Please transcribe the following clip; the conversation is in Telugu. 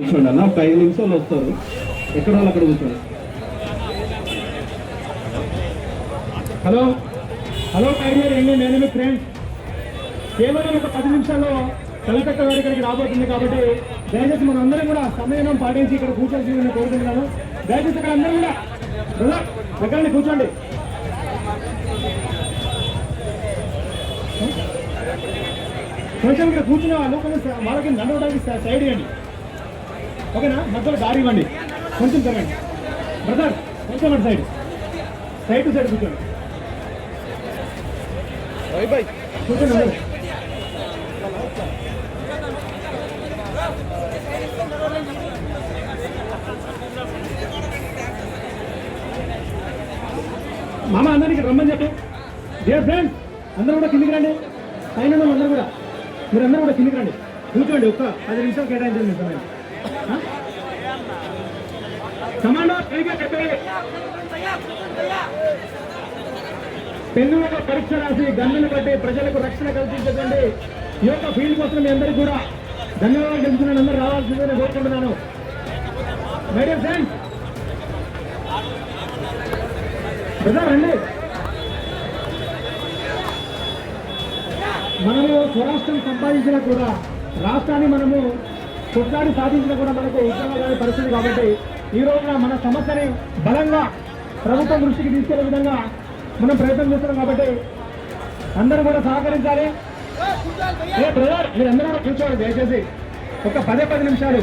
కూర్చోండి అన్న, ఒక 5 నిమిషాలు వస్తారు. ఎక్కడ వాళ్ళు అక్కడ కూర్చోండి. హలో హలో ఐడియర్ అండి, నేను మీ ఫ్రెండ్స్. కేవలం ఒక 10 నిమిషాల్లో కలకత్తా వారి ఇక్కడికి రాబోతుంది కాబట్టి దయచేసి మనం అందరం కూడా సమయం పాటించి ఇక్కడ కూర్చోవాల్సింది నేను కోరుకుంటున్నాను. దయచేసి ఇక్కడ అందరూ కూడా ఎక్కడండి కూర్చోండి. కొంచెం ఇక్కడ కూర్చున్న వాళ్ళు కొంచెం వాళ్ళకి నడవడానికి సైడ్ ఇవ్వండి, ఓకేనా? మధ్యలో దారి ఇవ్వండి, కొంచెం తిరగండి బ్రదర్, కొంచెం అటు సైడ్ టు సైడ్ కూర్చోండి, కూర్చోండి. మామ అందరికి రమ్మని చెప్పు. డియర్ ఫ్రెండ్స్, అందరూ కూడా కిందికి రండి. పైన అందరూ కూడా మీరందరూ కూడా కిందికి రండి, కూర్చోండి. ఒక్క 10 నిమిషాలు కేటాయించండి సమయం. కమాండర్ సరిగ్గా చెప్పండి. పెన్నులకు పరీక్ష రాసి గన్నులు బట్టి ప్రజలకు రక్షణ కల్పించకండి. ఈ యొక్క ఫీల్డ్ కోసం మీ అందరికీ కూడా ధన్యవాదాలు తెలుపుతున్నాను. అందరూ రావాల్సిందని కోరుకుంటున్నాను. మై డియర్ ఫ్రెండ్స్, రండి. మనము స్వరాష్ట్రం సంపాదించినా కూడా, రాష్ట్రాన్ని మనము కొట్లాడి సాధించినా కూడా మనకు ఉద్యోగాల పరిస్థితి కాబట్టి ఈ రోజున మన సమస్యని బలంగా ప్రభుత్వం దృష్టికి తీసుకెళ్లే విధంగా మనం ప్రయత్నం చేస్తున్నాం. కాబట్టి అందరూ కూడా సహకరించాలి. బ్రదర్, మీరందరూ కూడా కూర్చోవాలి దయచేసి. ఒక 10 నిమిషాలు